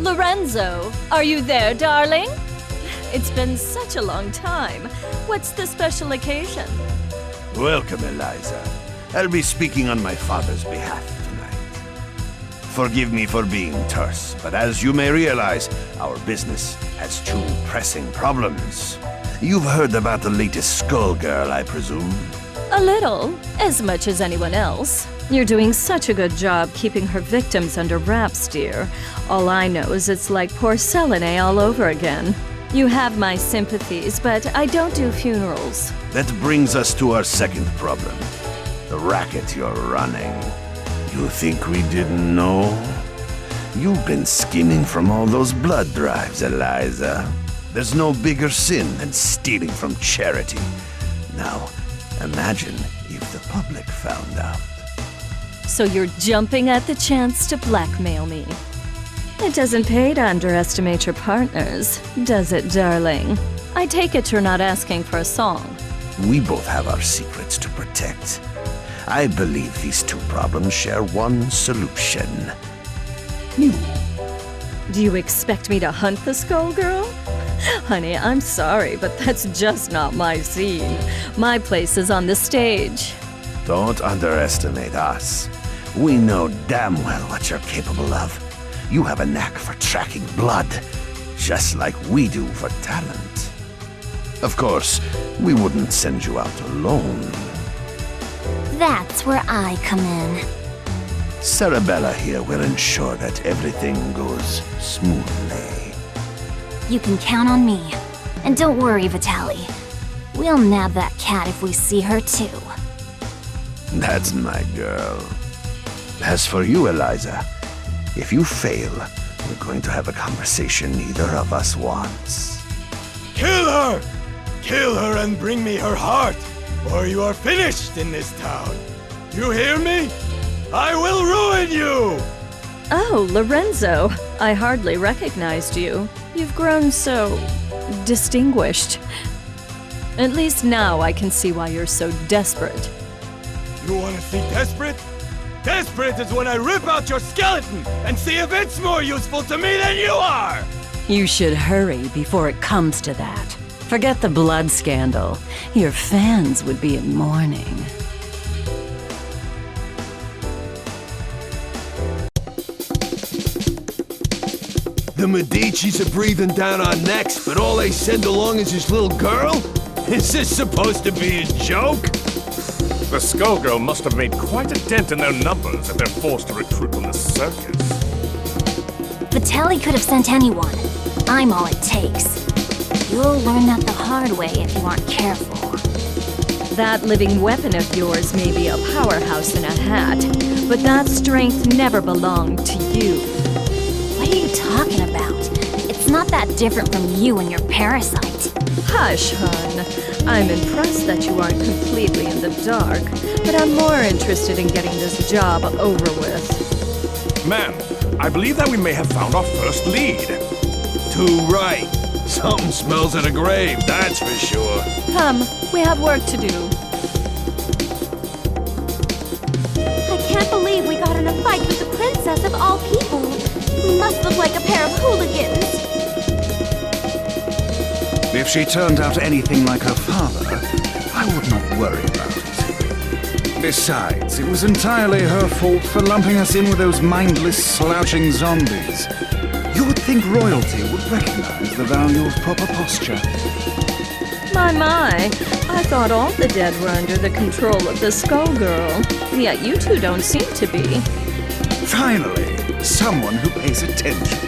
Lorenzo, are you there, darling? It's been such a long time. What's the special occasion? Welcome, Eliza. I'll be speaking on my father's behalf tonight. Forgive me for being terse, but as you may realize, our business has two pressing problems. You've heard about the latest Skullgirl, I presume? A little. As much as anyone else. You're doing such a good job keeping her victims under wraps, dear. All I know is it's like porcelain all over again. You have my sympathies, but I don't do funerals. That brings us to our second problem. The racket you're running. You think we didn't know? You've been scheming from all those blood drives, Eliza. There's no bigger sin than stealing from charity. Now, imagine if the public found out. So you're jumping at the chance to blackmail me. It doesn't pay to underestimate your partners, does it, darling? I take it you're not asking for a song. We both have our secrets to protect. I believe these two problems share one solution. You. Do you expect me to hunt the Skullgirl? Honey, I'm sorry, but that's just not my scene. My place is on the stage. Don't underestimate us. We know damn well what you're capable of. You have a knack for tracking blood, just like we do for talent. Of course, we wouldn't send you out alone. That's where I come in. Sarabella here will ensure that everything goes smoothly. You can count on me. And don't worry, Vitaly. We'll nab that cat if we see her too. That's my girl. As for you, Eliza, if you fail, we're going to have a conversation neither of us wants. Kill her! Kill her and bring me her heart, or you are finished in this town. You hear me? I will ruin you! Oh, Lorenzo, I hardly recognized you. You've grown so distinguished. At least now I can see why you're so desperate. You want to see desperate? Desperate is when I rip out your skeleton and see if it's more useful to me than you are! You should hurry before it comes to that. Forget the blood scandal. Your fans would be in mourning. The Medici's are breathing down our necks, but all they send along is this little girl? Is this supposed to be a joke? The Skullgirl must have made quite a dent in their numbers if they're forced to recruit from the circus. Vitaly could have sent anyone. I'm all it takes. You'll learn that the hard way if you aren't careful. That living weapon of yours may be a powerhouse in a hat, but that strength never belonged to you. What are you talking about? It's not that different from you and your parasite. Hush, hon. I'm impressed that you aren't completely in the dark, but I'm more interested in getting this job over with. Ma'am, I believe that we may have found our first lead. Too right. Something smells of the grave, that's for sure. Come, we have work to do. I can't believe we got in a fight with the princess of all people. We must look like a pair of hooligans. If she turned out anything like her father, I would not worry about it. Besides, it was entirely her fault for lumping us in with those mindless, slouching zombies. You would think royalty would recognize the value of proper posture. My, I thought all the dead were under the control of the Skullgirl. Yet you two don't seem to be. Finally, someone who pays attention.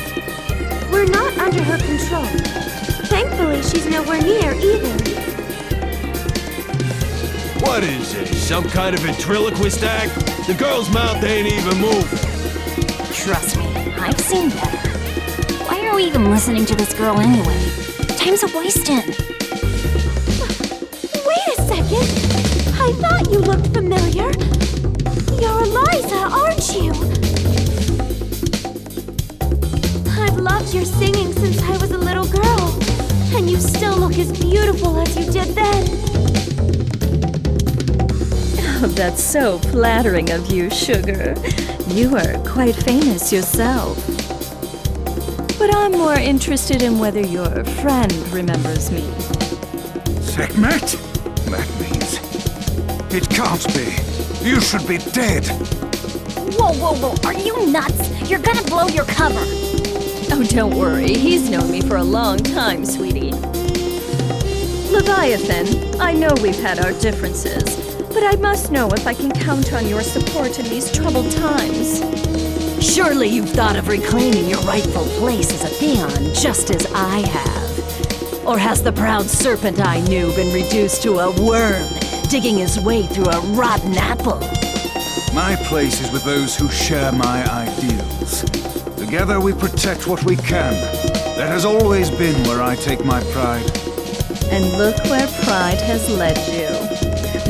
We're not under her control. Thankfully, she's nowhere near either. What is this, some kind of ventriloquist act? The girl's mouth ain't even moving. Trust me, I've seen better. Why are we even listening to this girl anyway? Time's a wasting. Wait a second! I thought you looked familiar. You're Eliza, aren't you? I've loved your singing since I was a little girl. And you still look as beautiful as you did then. Oh, that's so flattering of you, Sugar. You are quite famous yourself. But I'm more interested in whether your friend remembers me. Sekhmet? That means... It can't be. You should be dead. Whoa, whoa, whoa, are you nuts? You're gonna blow your cover. Oh, don't worry. He's known me for a long time, sweetie. Leviathan, I know we've had our differences, but I must know if I can count on your support in these troubled times. Surely you've thought of reclaiming your rightful place as a peon, just as I have. Or has the proud serpent I knew been reduced to a worm, digging his way through a rotten apple? My place is with those who share my ideals. Together we protect what we can. That has always been where I take my pride. And look where pride has led you.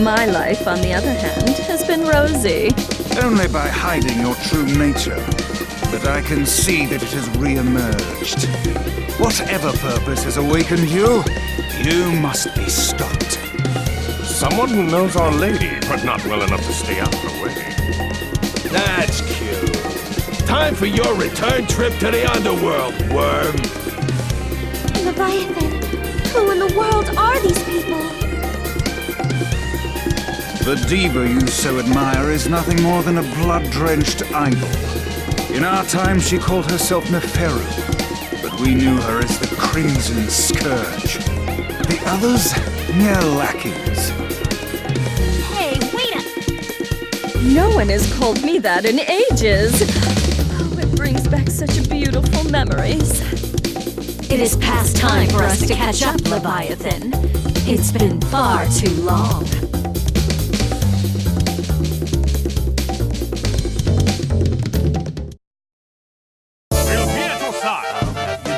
My life, on the other hand, has been rosy. Only by hiding your true nature. But I can see that it has re-emerged. Whatever purpose has awakened you, you must be stopped. Someone who knows Our Lady, but not well enough to stay out of her way. That's cute. Time for your return trip to the underworld, worm. Leviathan, who in the world are these people? The diva you so admire is nothing more than a blood-drenched idol. In our time, she called herself Neferu, but we knew her as the Crimson Scourge. The others, mere lackeys. Hey, wait a... No one has called me that in ages. Oh, it brings back such beautiful memories. It is past time for us to catch up, Leviathan. It's been far too long.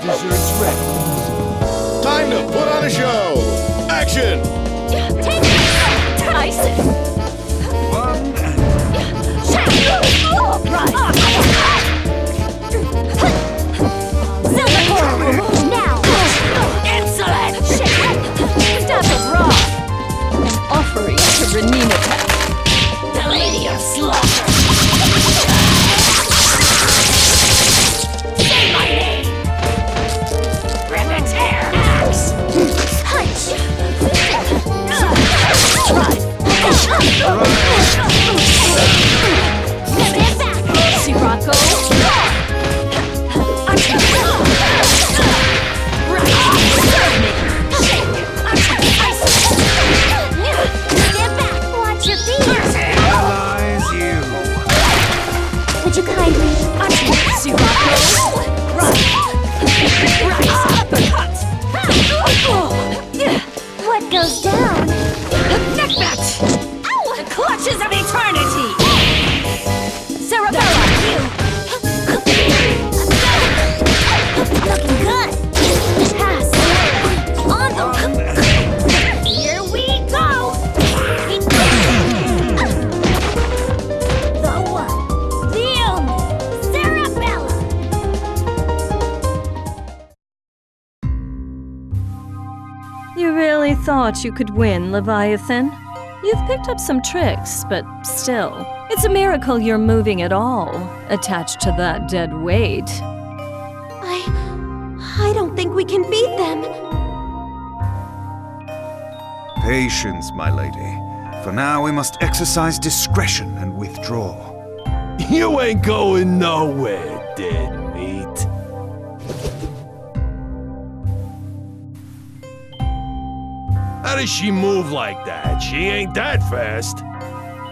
Desserts ready. Time to put on a show. Action! Take it! Tyson! One and... Silvercore! Now! Insolent! Stop it, Roth! An offering to Renina, the Lady of Slaughter! Say my name! Rip its hair! Axe! Punch! Step back! Sirocco! Step back! Watch your feet! Realize you. Would you kindly... Sirocco! What goes down? Neckbat! Ow! The clutches of eternity! Cerebella, you! Looking good! Pass! On the... Here we go! The one, the only, Cerebella! You really thought you could win, Leviathan? You've picked up some tricks, but still, it's a miracle you're moving at all, attached to that dead weight. I don't think we can beat them. Patience, my lady. For now, we must exercise discretion and withdraw. You ain't going nowhere, dead meat. How does she move like that? She ain't that fast.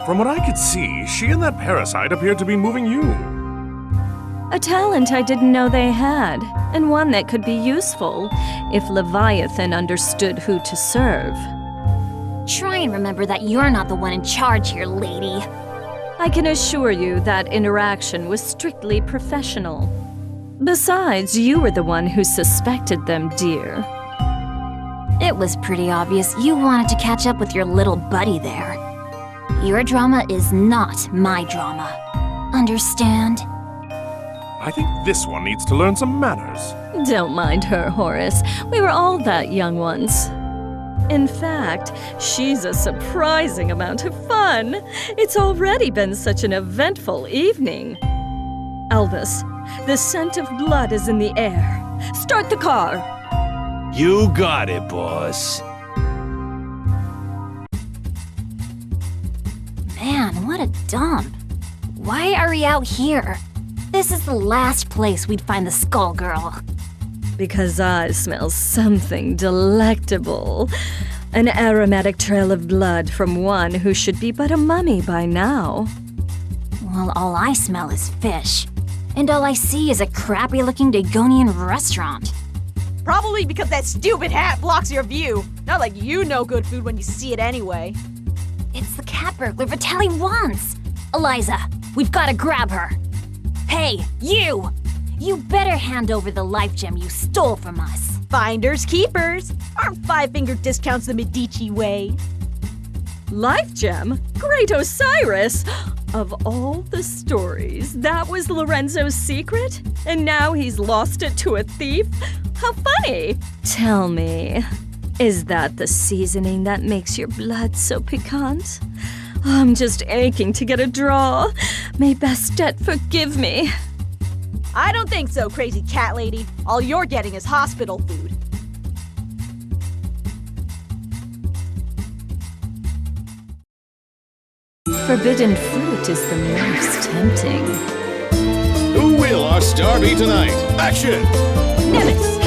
From what I could see, she and that parasite appeared to be moving you. A talent I didn't know they had, and one that could be useful if Leviathan understood who to serve. Try and remember that you're not the one in charge here, lady. I can assure you that interaction was strictly professional. Besides, you were the one who suspected them, dear. It was pretty obvious you wanted to catch up with your little buddy there. Your drama is not my drama. Understand? I think this one needs to learn some manners. Don't mind her, Horace. We were all that young once. In fact, she's a surprising amount of fun. It's already been such an eventful evening. Elvis, The scent of blood is in the air. Start the car! You got it, boss. Man, what a dump. Why are we out here? This is the last place we'd find the Skullgirl. Because I smell something delectable. An aromatic trail of blood from one who should be but a mummy by now. Well, all I smell is fish. And all I see is a crappy-looking Dagonian restaurant. Probably because that stupid hat blocks your view. Not like you know good food when you see it anyway. It's the cat burglar Vitaly wants. Eliza, we've got to grab her. Hey, you! You better hand over the life gem you stole from us. Finders keepers. Aren't five-finger discounts the Medici way? Life gem? Great Osiris! Of all the stories, that was Lorenzo's secret? And now he's lost it to a thief? How funny! Tell me, is that the seasoning that makes your blood so piquant? I'm just aching to get a draw. May Bastet forgive me. I don't think so, crazy cat lady. All you're getting is hospital food. Forbidden fruit is the most tempting. Who will our star be tonight? Action! Nemesis!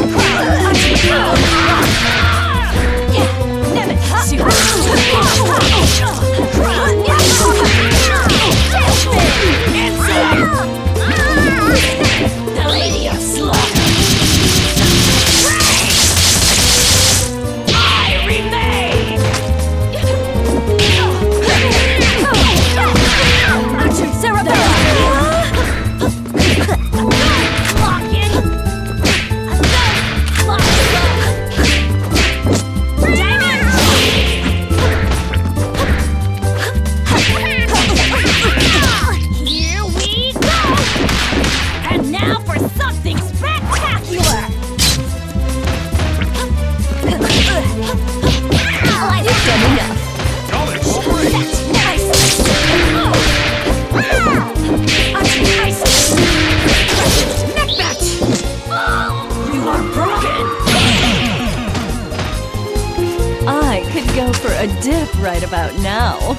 The Lady of Slaughter! I remain! Action, Cerebella! Lock in! Here we go! And now for something spectacular! Knowledge spree! You are broken! I could go for a dip right about now.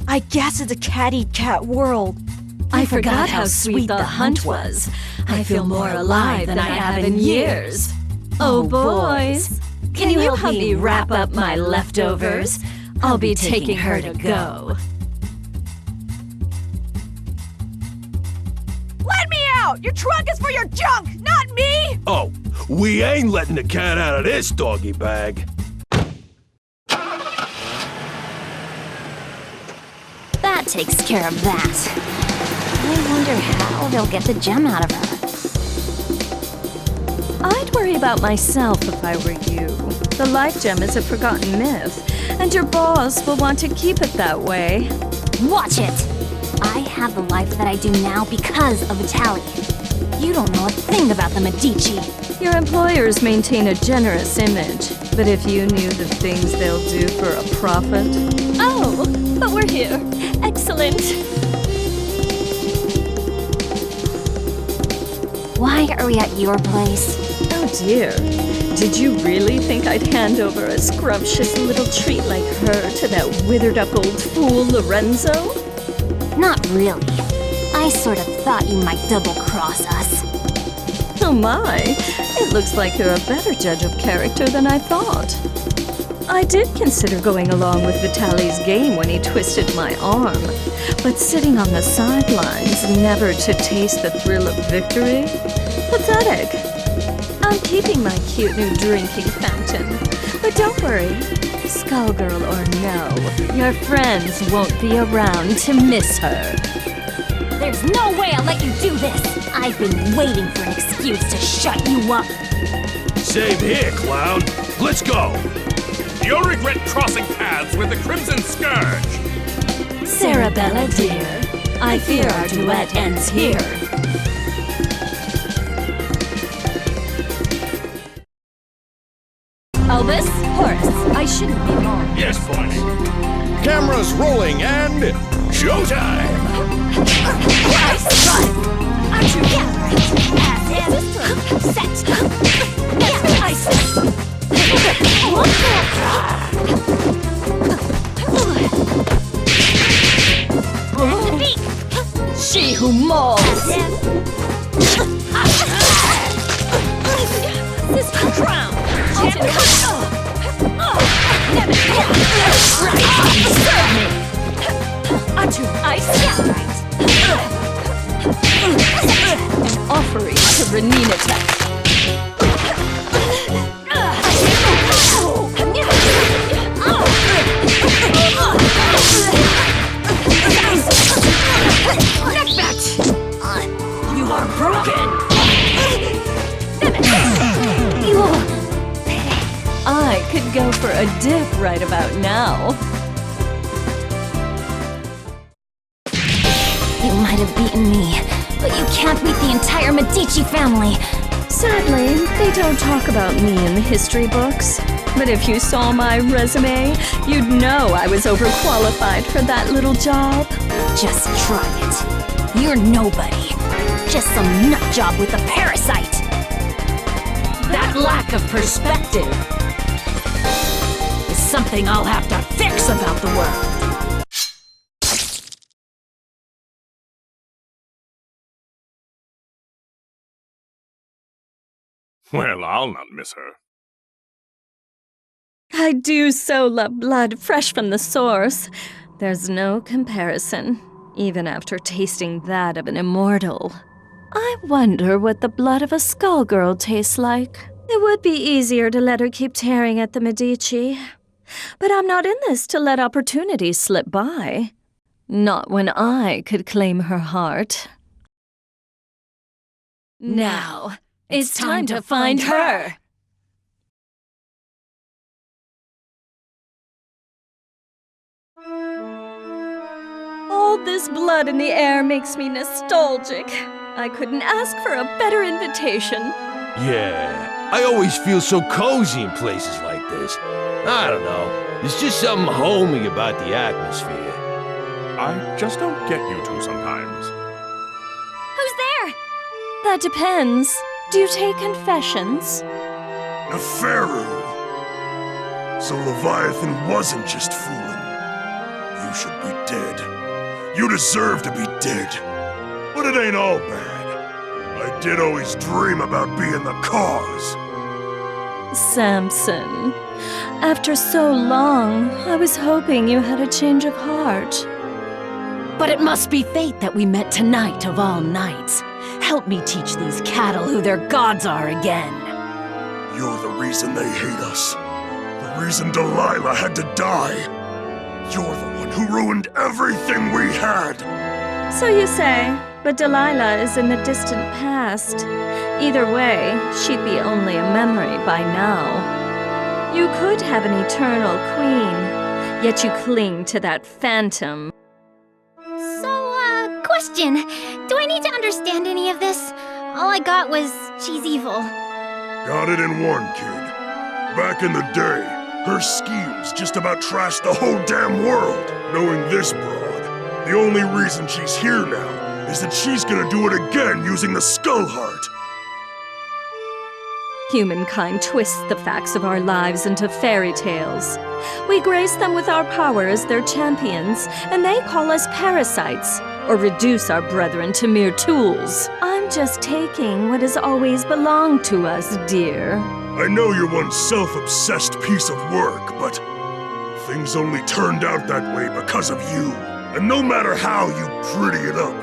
I guess it's a cat-eat-cat world. I forgot how sweet the hunt was. I feel more alive than I have in years. Oh, boys, can you help me wrap up my leftovers? I'll be taking her to go. Let me out! Your trunk is for your junk, not me! Oh, we ain't letting the cat out of this doggy bag. That takes care of that. I wonder how they'll get the gem out of her. I'd worry about myself if I were you. The life gem is a forgotten myth, and your boss will want to keep it that way. Watch it! I have the life that I do now because of Vitaly. You don't know a thing about the Medici. Your employers maintain a generous image, but if you knew the things they'll do for a profit... Oh, but we're here. Excellent. Why are we at your place? Oh dear. Did you really think I'd hand over a scrumptious little treat like her to that withered-up old fool Lorenzo? Not really. I sort of thought you might double-cross us. Oh my, it looks like you're a better judge of character than I thought. I did consider going along with Vitaly's game when he twisted my arm, but sitting on the sidelines, never to taste the thrill of victory? Pathetic. I'm keeping my cute new drinking fountain, but don't worry, Skullgirl or no, your friends won't be around to miss her. There's no way I'll let you do this! I've been waiting for an excuse to shut you up! Same here, clown. Let's go. You'll regret crossing paths with the Crimson Scourge! Cerebella, dear, I fear our duet ends here. Elvis? Horace, I shouldn't be long. Yes, boss. Cameras rolling and showtime! Aren't you set? She who mauls. Sister Crown. Aren't you ice? An offering to Renina Tech. You are broken! I could go for a dip right about now. You might have beaten me, but you can't beat the entire Medici family. Sadly, they don't talk about me in the history books. But if you saw my resume, you'd know I was overqualified for that little job. Just try it. You're nobody. Just some nut job with a parasite. That lack of perspective is something I'll have to fix about the world. Well, I'll not miss her. I do so love blood fresh from the source. There's no comparison, even after tasting that of an immortal. I wonder what the blood of a Skullgirl tastes like. It would be easier to let her keep tearing at the Medici. But I'm not in this to let opportunities slip by. Not when I could claim her heart. Now, it's time to find her! All this blood in the air makes me nostalgic. I couldn't ask for a better invitation. Yeah, I always feel so cozy in places like this. I don't know, there's just something homey about the atmosphere. I just don't get you two sometimes. Who's there? That depends. Do you take confessions? Neferu! So Leviathan wasn't just fooling. You should be dead. You deserve to be dead. But it ain't all bad. I did always dream about being the cause. Samson, after so long, I was hoping you had a change of heart. But it must be fate that we met tonight of all nights. Help me teach these cattle who their gods are again. You're the reason they hate us. The reason Delilah had to die. You're the one who ruined everything we had. So you say, but Delilah is in the distant past. Either way, she'd be only a memory by now. You could have an eternal queen, yet you cling to that phantom. So, question. Do I need to understand any of this? All I got was she's evil. Got it in one, kid. Back in the day, her schemes just about trashed the whole damn world. Knowing this broad, the only reason she's here now is that she's gonna do it again using the Skull Heart. Humankind twists the facts of our lives into fairy tales. We grace them with our power as their champions, and they call us parasites, or reduce our brethren to mere tools. I'm just taking what has always belonged to us, dear. I know you're one self-obsessed piece of work, but things only turned out that way because of you. And no matter how you pretty it up,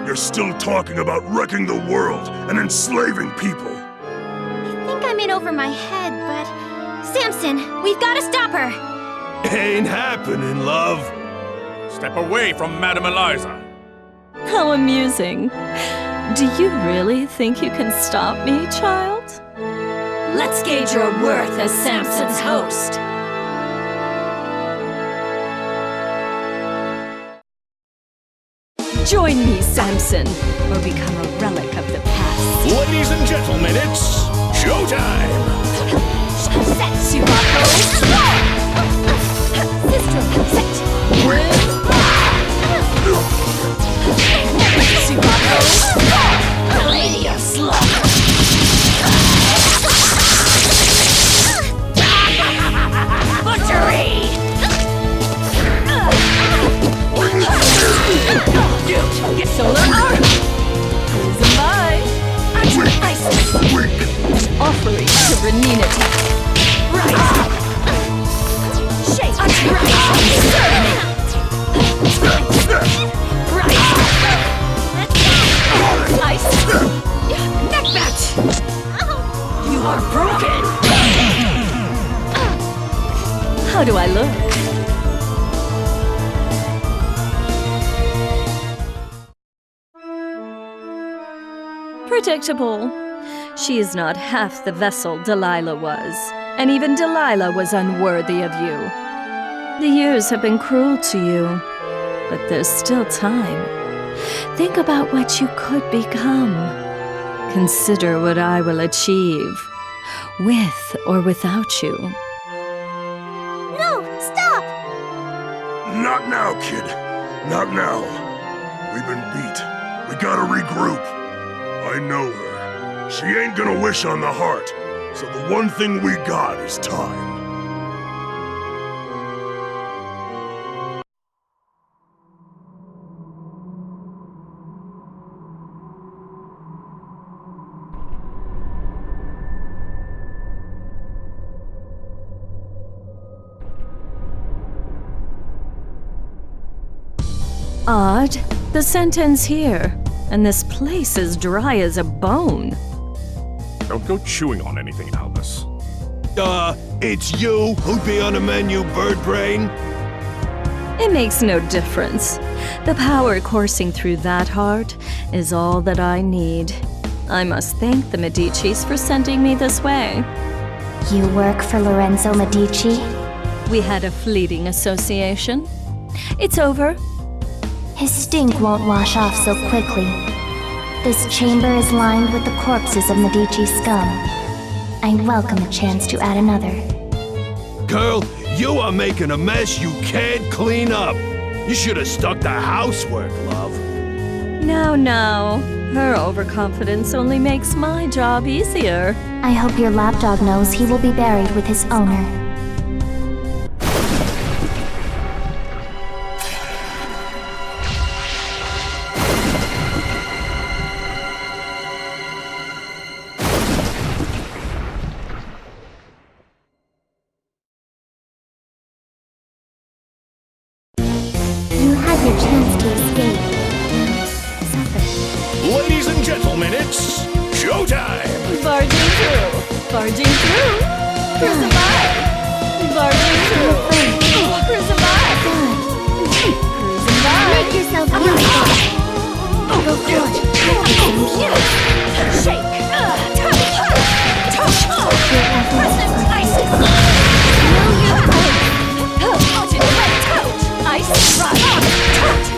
you're still talking about wrecking the world and enslaving people. I think I'm in over my head, but... Samson, we've got to stop her! Ain't happening, love. Step away from Madame Eliza. How amusing. Do you really think you can stop me, child? Let's gauge your worth as Samson's host. Join me, Samson, or become a relic of the past. Ladies and gentlemen, it's showtime! Set, Sirocco! Sister, set! Sirocco! Lady of Slaughter! Butchery! Get solar arm! Prismai! Isis! Offering to Renina attack! Right! Shake! Right! Ice! Neck match! You are broken! How do I look? Predictable. She is not half the vessel Delilah was, and even Delilah was unworthy of you. The years have been cruel to you, but there's still time. Think about what you could become. Consider what I will achieve, with or without you. No, stop! Not now, kid. Not now. We've been beat. We gotta regroup. I know her. She ain't gonna wish on the heart. So the one thing we got is time. Odd. The scent ends here, and this place is dry as a bone. Don't go chewing on anything, Albus. It's you who'd be on the menu, bird brain. It makes no difference. The power coursing through that heart is all that I need. I must thank the Medicis for sending me this way. You work for Lorenzo Medici? We had a fleeting association. It's over. His stink won't wash off so quickly. This chamber is lined with the corpses of Medici scum. I welcome a chance to add another. Girl, you are making a mess you can't clean up. You should have stuck to housework, love. No. Her overconfidence only makes my job easier. I hope your lapdog knows he will be buried with his owner. Your chance to escape. Ladies and gentlemen, it's showtime! Barging through. Prismai. Barging through. Prismai. Make yourself useful. Go for it. Shake! Touch! Present Isis! Isis!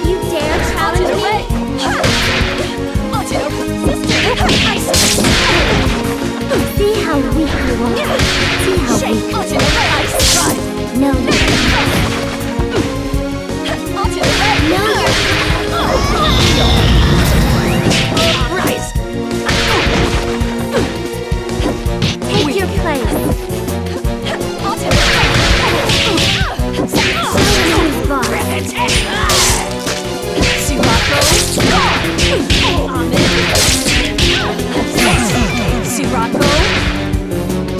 You dare challenge me? See how weak you are. See how weak you are. No, you Rise! take your place. Sirocco?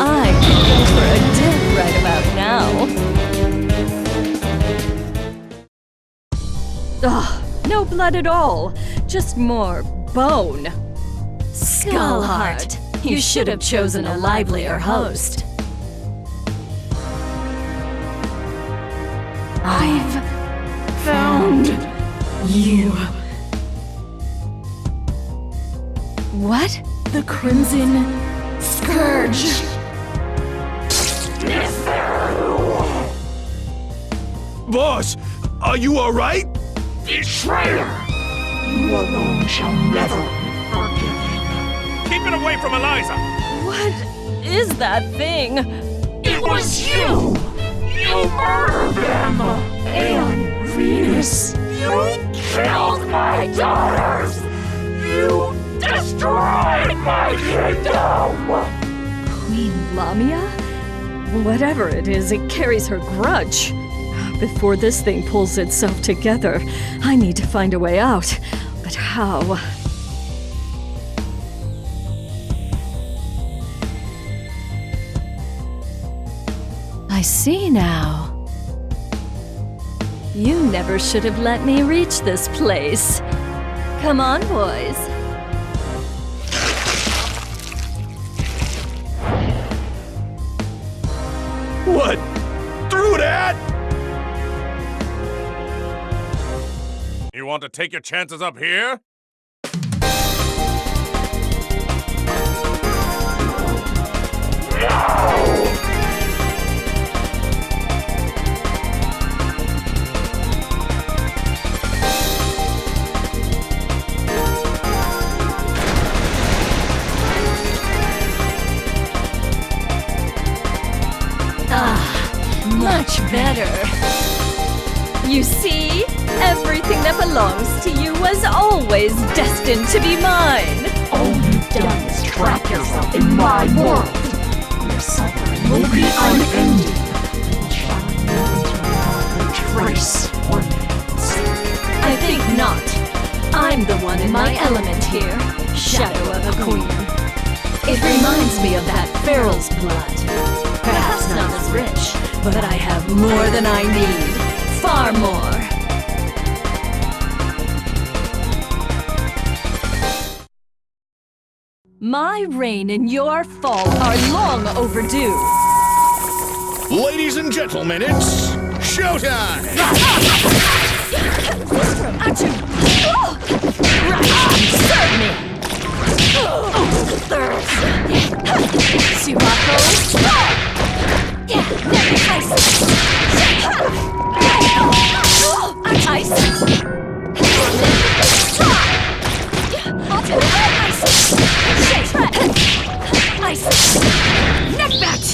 I could go for a dip right about now. Ugh, no blood at all. Just more bone. Skullheart, you should have chosen a livelier host. I've found you. What? The Crimson Scourge. Boss, are you alright? Betrayer! You alone shall never be forgiven. Keep it away from Eliza! What is that thing? was you! You murdered them! And Venus, you killed my daughters! You destroyed my kingdom! Queen Lamia? Whatever it is, it carries her grudge. Before this thing pulls itself together, I need to find a way out. But how? I see now. You never should have let me reach this place. Come on, boys. What? Through that? You want to take your chances up here? Much better. You see? Everything that belongs to you was always destined to be mine. All you've done is trap yourself in my world. Your suffering will be unending. You shall not trace or names. I think not. I'm the one in my element here. Shadow of a queen. It reminds me of that Feral's blood. Perhaps not as rich, but I have more than I need. Far more. My reign and your fall are long overdue. Ladies and gentlemen, it's showtime! Serve me! Sirocco! Ice! Neck match!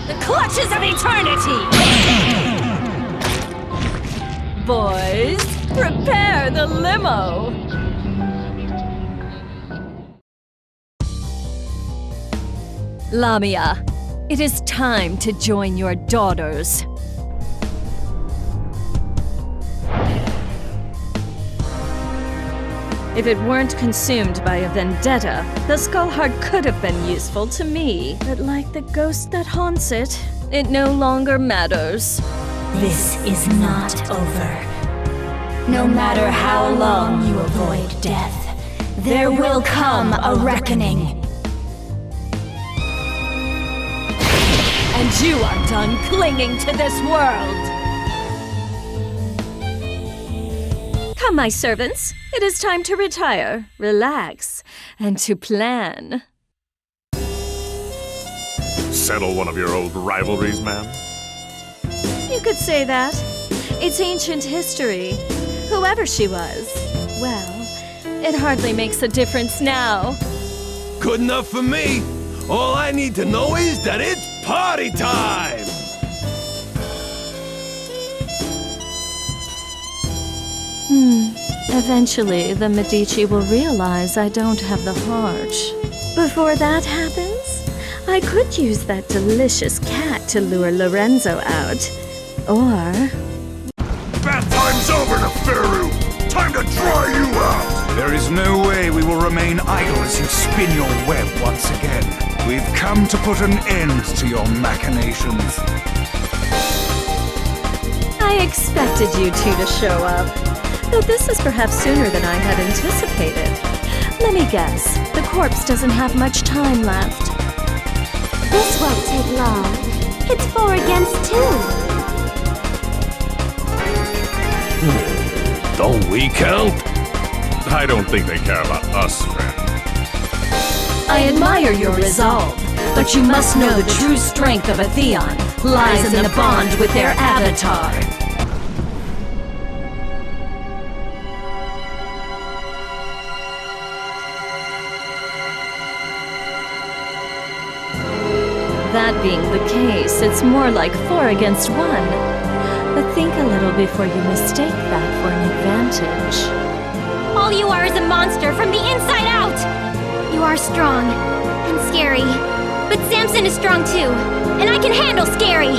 The clutches of eternity! Boys, prepare the limo! Lamia, it is time to join your daughters. If it weren't consumed by a vendetta, the skull heart could have been useful to me. But like the ghost that haunts it, it no longer matters. This is not over. No matter how long you avoid death, there will come a reckoning. And you are done clinging to this world! Come, my servants. It is time to retire, relax, and to plan. Settle one of your old rivalries, ma'am? You could say that. It's ancient history. Whoever she was, well, it hardly makes a difference now. Good enough for me. All I need to know is that it's party time! Eventually, the Medici will realize I don't have the heart. Before that happens, I could use that delicious cat to lure Lorenzo out. Or... Bath time's over, Neferu! Time to dry you out! There is no way we will remain idle as you spin your web once again. We've come to put an end to your machinations. I expected you two to show up. Though this is perhaps sooner than I had anticipated. Let me guess, the corpse doesn't have much time left. This won't take long. It's 4 against 2. Don't we count? I don't think they care about us, friend. I admire your resolve, but you must know the true strength of a Theon lies in the bond with their avatar. That being the case, it's more like 4 against 1. But think a little before you mistake that for an advantage. All you are is a monster from the inside out! You are strong and scary. But Samson is strong too, and I can handle scary!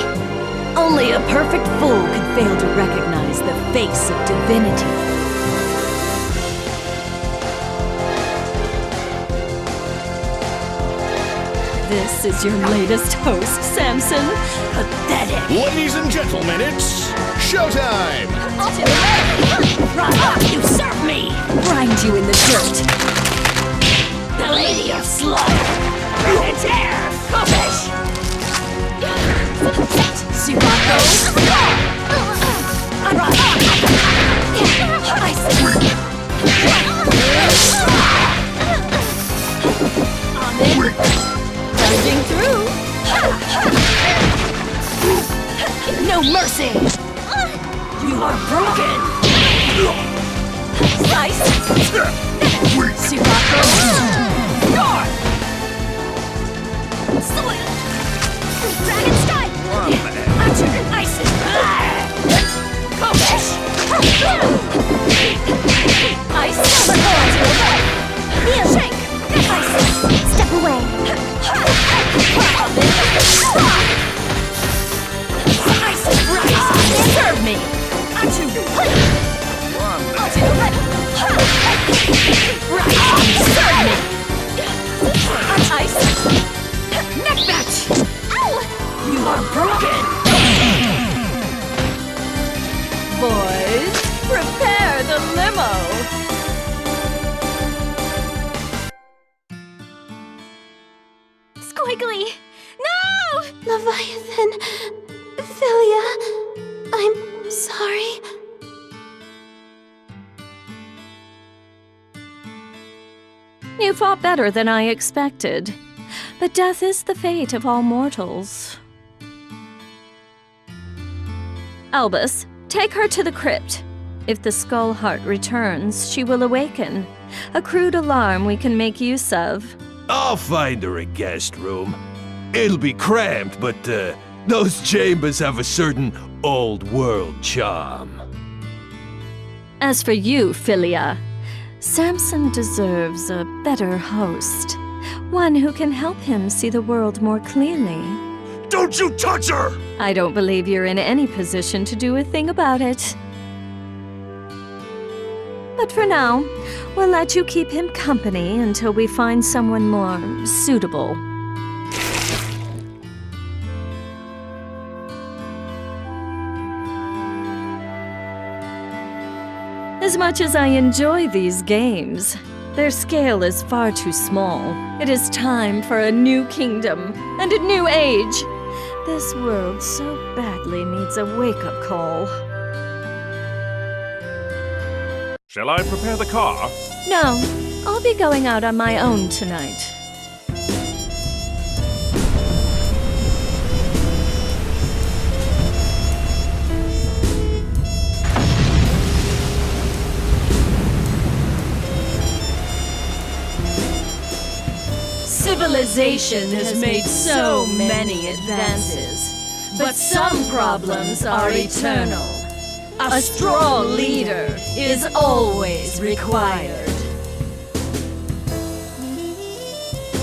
Only a perfect fool could fail to recognize the face of divinity. This is your latest host, Samson. Pathetic! Ladies and gentlemen, it's showtime! You serve me! Grind you in the dirt! The Lady of Slaughter! And tear! Rubbish! Sirocco! Charging through! No mercy! You are broken! Slice! Sirocco! Roar! Soil! Dragon strike! Ice! Kovish! Ice! Feel! Shake! Ice! Step away! Ice! Serve me! Serve me! Ice! Neck match! You are broken! Boys, prepare the limo! Squiggly! No! Leviathan... Philia... I'm sorry. You fought better than I expected. But death is the fate of all mortals. Albus, take her to the crypt. If the Skull Heart returns, she will awaken. A crude alarm we can make use of. I'll find her a guest room. It'll be cramped, but those chambers have a certain old-world charm. As for you, Philia, Samson deserves a better host. One who can help him see the world more clearly. Don't you touch her! I don't believe you're in any position to do a thing about it. But for now, we'll let you keep him company until we find someone more suitable. As much as I enjoy these games, their scale is far too small. It is time for a new kingdom and a new age. This world so badly needs a wake-up call. Shall I prepare the car? No, I'll be going out on my own tonight. Civilization has made so many advances, but some problems are eternal. A strong leader is always required.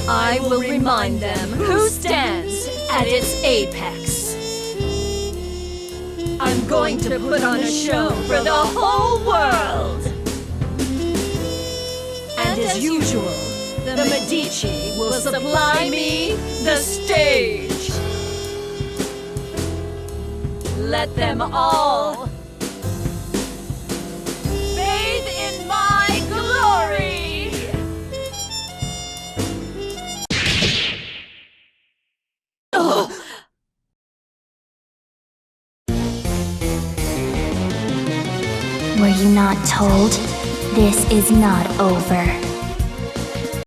I will remind them who stands at its apex. I'm going to put on a show for the whole world. And as usual, the Medici will supply me the stage. Let them all bathe in my glory. Oh. Were you not told? This is not over.